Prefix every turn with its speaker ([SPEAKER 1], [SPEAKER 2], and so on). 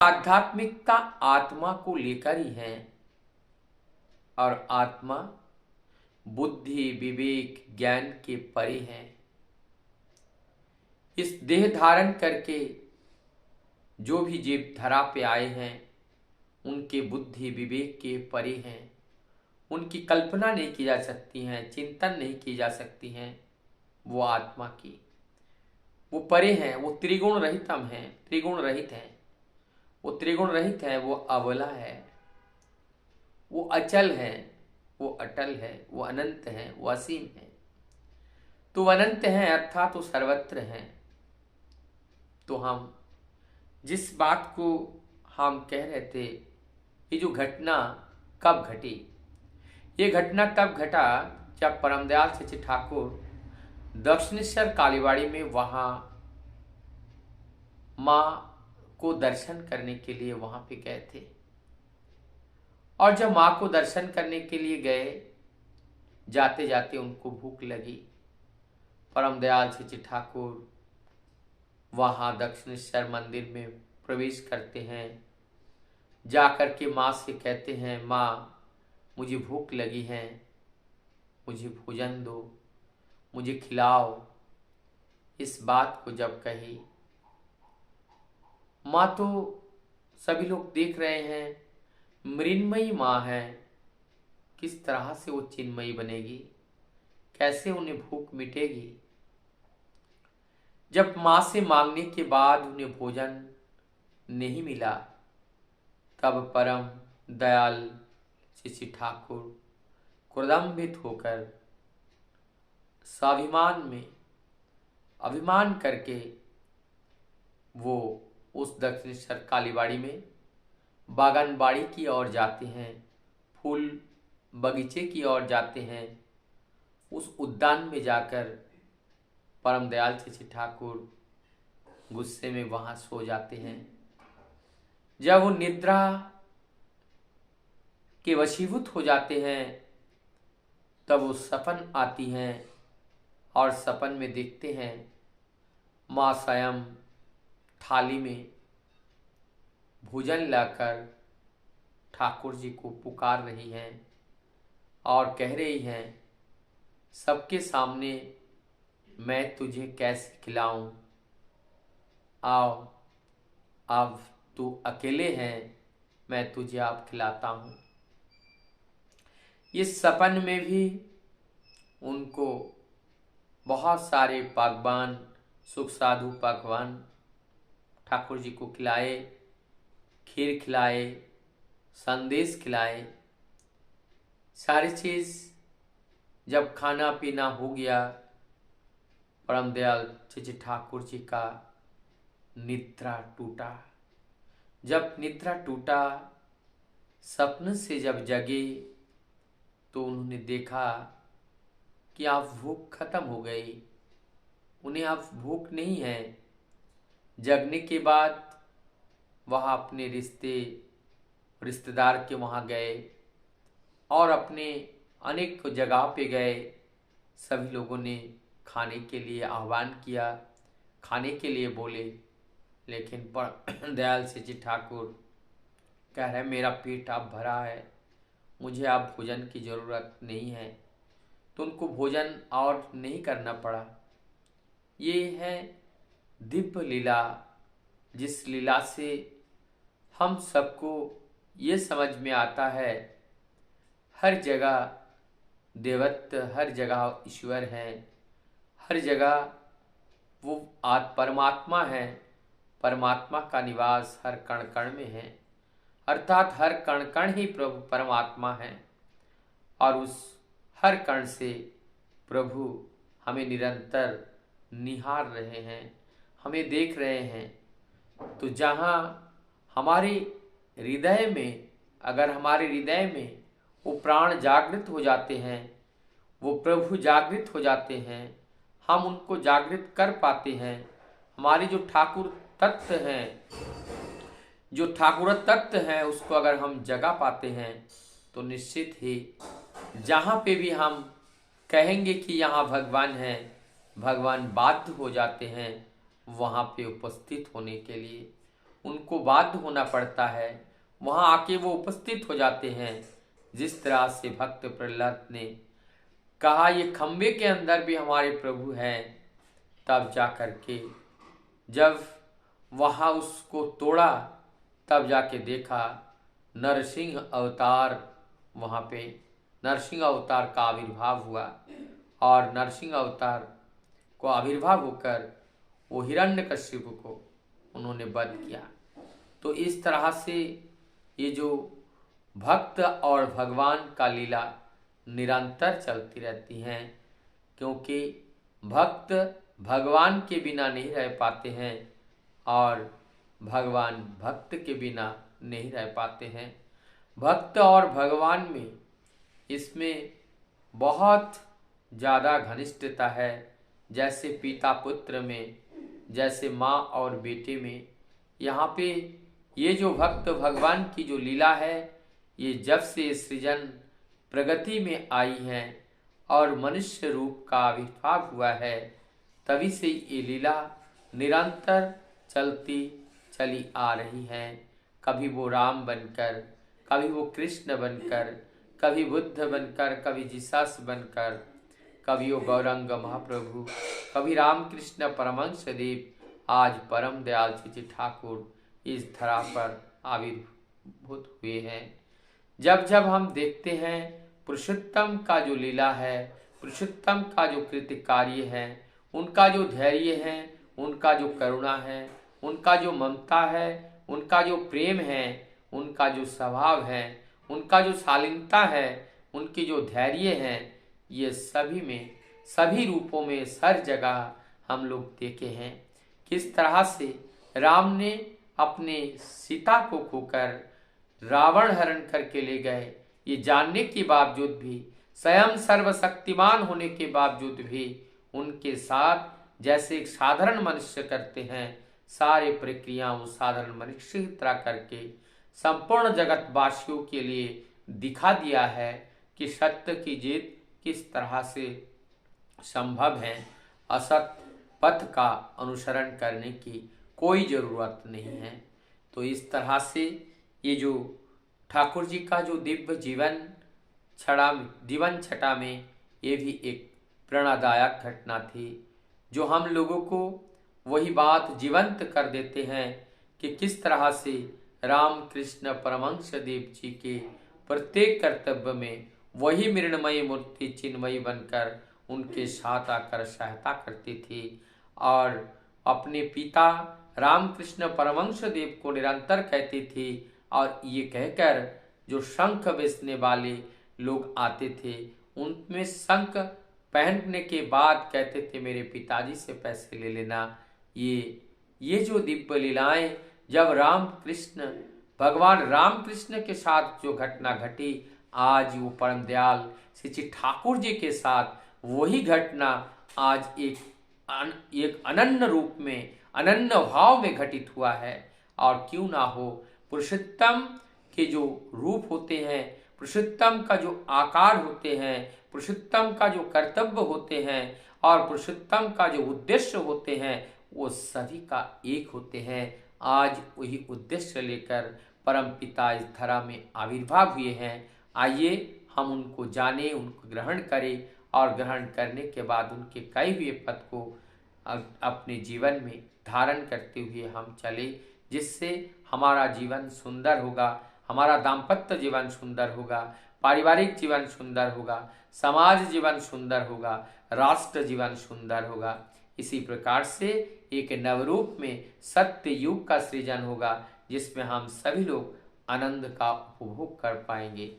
[SPEAKER 1] आध्यात्मिकता आत्मा को लेकर ही है और आत्मा बुद्धि विवेक ज्ञान के परे है। इस देह धारण करके जो भी जीव धरा पे आए हैं उनके बुद्धि विवेक के परे हैं, उनकी कल्पना नहीं की जा सकती हैं, चिंतन नहीं की जा सकती हैं। वो आत्मा की वो परे हैं, वो त्रिगुण रहितम है, त्रिगुण रहित है। वो त्रिगुण रहित है, वो अबला है, वो अचल है, वो अटल है, वो अनंत है, वो असीम है। तो अनंत है अर्थात वो सर्वत्र है। तो हम जिस बात को हम कह रहे थे, ये जो घटना कब घटी, ये घटना तब घटा जब परमदयाल सच्चे ठाकुर दक्षिणेश्वर कालीबाड़ी में वहाँ माँ को दर्शन करने के लिए वहाँ पे गए थे। और जब माँ को दर्शन करने के लिए गए, जाते जाते उनको भूख लगी। परमदयाल सच्चे ठाकुर वहाँ दक्षिणेश्वर मंदिर में प्रवेश करते हैं, जाकर के माँ से कहते हैं, माँ मुझे भूख लगी है, मुझे भोजन दो, मुझे खिलाओ। इस बात को जब कही, माँ तो सभी लोग देख रहे हैं मृन्मयी माँ है, किस तरह से वो चिन्मयी बनेगी, कैसे उन्हें भूख मिटेगी। जब माँ से मांगने के बाद उन्हें भोजन नहीं मिला, तब परम दयाल श्री ठाकुर क्रोधान्वित होकर स्वाभिमान में अभिमान करके वो उस दक्षिणेश्वर कालीबाड़ी में बागानबाड़ी की ओर जाते हैं, फूल बगीचे की ओर जाते हैं। उस उद्यान में जाकर परम दयाल श्री ठाकुर गुस्से में वहां सो जाते हैं। जब वो निद्रा के वशीभूत हो जाते हैं, तब वो सपन आती हैं और सपन में देखते हैं माँ स्वयं थाली में भोजन लाकर ठाकुर जी को पुकार रही हैं और कह रही हैं, सबके सामने मैं तुझे कैसे खिलाऊं, आओ अब तू अकेले हैं, मैं तुझे आप खिलाता हूं। इस सपन में भी उनको बहुत सारे पकवान, सुख साधु पकवान ठाकुर जी को खिलाए, खीर खिलाए, संदेश खिलाए। सारी चीज जब खाना पीना हो गया, परम दयाल श्री ठाकुर जी का निद्रा टूटा। जब निद्रा टूटा, सपने से जब जगे, तो उन्होंने देखा कि आप भूख खत्म हो गई, उन्हें अब भूख नहीं है। जगने के बाद वह अपने रिश्तेदार के वहाँ गए और अपने अनेक जगह पे गए। सभी लोगों ने खाने के लिए आह्वान किया, खाने के लिए बोले, लेकिन दयाल श्री ठाकुर कह रहे, मेरा पेट अब भरा है, मुझे अब भोजन की ज़रूरत नहीं है। तो उनको भोजन और नहीं करना पड़ा। ये है दिव्य लीला, जिस लीला से हम सबको ये समझ में आता है, हर जगह देवत्व, हर जगह ईश्वर है, हर जगह वो परमात्मा है। परमात्मा का निवास हर कण कण में है, अर्थात हर कण कण ही प्रभु परमात्मा है। और उस हर कण से प्रभु हमें निरंतर निहार रहे हैं, हमें देख रहे हैं। तो जहाँ हमारे हृदय में, अगर हमारे हृदय में वो प्राण जागृत हो जाते हैं, वो प्रभु जागृत हो जाते हैं, हम उनको जागृत कर पाते हैं। हमारे जो ठाकुर तत्व हैं, जो ठाकुर तत्व हैं, उसको अगर हम जगा पाते हैं, तो निश्चित ही जहाँ पे भी हम कहेंगे कि यहाँ भगवान है, भगवान बाध्य हो जाते हैं वहाँ पे उपस्थित होने के लिए। उनको बाध्य होना पड़ता है, वहाँ आके वो उपस्थित हो जाते हैं। जिस तरह से भक्त प्रहलाद ने कहा ये खंबे के अंदर भी हमारे प्रभु हैं, तब जा कर के जब वहाँ उसको तोड़ा तब जाके देखा नरसिंह अवतार, वहाँ पे नरसिंह अवतार का आविर्भाव हुआ और नरसिंह अवतार को आविर्भाव होकर वो हिरण्यकशिपु को उन्होंने वध किया। तो इस तरह से ये जो भक्त और भगवान का लीला निरंतर चलती रहती हैं, क्योंकि भक्त भगवान के बिना नहीं रह पाते हैं और भगवान भक्त के बिना नहीं रह पाते हैं। भक्त और भगवान में इसमें बहुत ज़्यादा घनिष्ठता है, जैसे पिता पुत्र में, जैसे माँ और बेटे में। यहाँ पे ये जो भक्त भगवान की जो लीला है, ये जब से सृजन प्रगति में आई है और मनुष्य रूप का आविर्भाव हुआ है, तभी से ये लीला निरंतर चलती चली आ रही है। कभी वो राम बनकर, कभी वो कृष्ण बनकर, कभी बुद्ध बनकर, कभी जीसस बनकर, कभी वो गौरंग महाप्रभु, कभी रामकृष्ण परमहंस देव, आज परम दयाल श्री ठाकुर इस धरा पर आविर्भूत हुए हैं। जब जब हम देखते हैं पुरुषोत्तम का जो लीला है, पुरुषोत्तम का जो कृत्य कार्य है, उनका जो धैर्य है, उनका जो करुणा है, उनका जो ममता है, उनका जो प्रेम है, उनका जो स्वभाव है, उनका जो शालीनता है, उनकी जो धैर्य है, ये सभी में, सभी रूपों में, हर जगह हम लोग देखे हैं। किस तरह से राम ने अपने सीता को खोकर रावण हरण करके ले गए, ये जानने के बावजूद भी, स्वयं सर्वशक्तिमान होने के बावजूद भी उनके साथ जैसे एक साधारण मनुष्य करते हैं, सारे प्रक्रियाओं साधारण मनुष्य की तरह करके संपूर्ण जगत वासियों के लिए दिखा दिया है कि सत्य की जीत किस तरह से संभव है। असत पथ का अनुसरण करने की कोई ज़रूरत नहीं है। तो इस तरह से ये जो ठाकुर जी का जो दिव्य जीवन छटा में ये भी एक प्रेरणादायक घटना थी, जो हम लोगों को वही बात जीवंत कर देते हैं कि किस तरह से राम कृष्ण परमहंस देव जी के प्रत्येक कर्तव्य में वही मृण्मयी मूर्ति चिन्मयी बनकर उनके साथ आकर सहायता करती थी और अपने पिता रामकृष्ण परमहंस देव को निरंतर कहती थी। और ये कहकर जो शंख बेचने वाले लोग आते थे, उनमें शंख पहनने के बाद कहते थे मेरे पिताजी से पैसे ले लेना। ये जो दिव्य लीलाएं जब भगवान राम कृष्ण के साथ जो घटना घटी, आज वो परम दयाल श्री ठाकुर जी के साथ वही घटना आज एक अनन्य रूप में, अनन्य भाव में घटित हुआ है। और क्यों ना हो, पुरुषोत्तम के जो रूप होते हैं, पुरुषोत्तम का जो आकार होते हैं, पुरुषोत्तम का जो कर्तव्य होते हैं और पुरुषोत्तम का जो उद्देश्य होते हैं, वो सभी का एक होते हैं। आज वही उद्देश्य लेकर परम पिता इस धरा में आविर्भाव हुए हैं। आइए हम उनको जानें, उनको ग्रहण करें और ग्रहण करने के बाद उनके कई हुए पद को अपने जीवन में धारण करते हुए हम चले, जिससे हमारा जीवन सुंदर होगा, हमारा दाम्पत्य जीवन सुंदर होगा, पारिवारिक जीवन सुंदर होगा, समाज जीवन सुंदर होगा, राष्ट्र जीवन सुंदर होगा। इसी प्रकार से एक नवरूप में सत्य युग का सृजन होगा, जिसमें हम सभी लोग आनंद का उपभोग कर पाएंगे।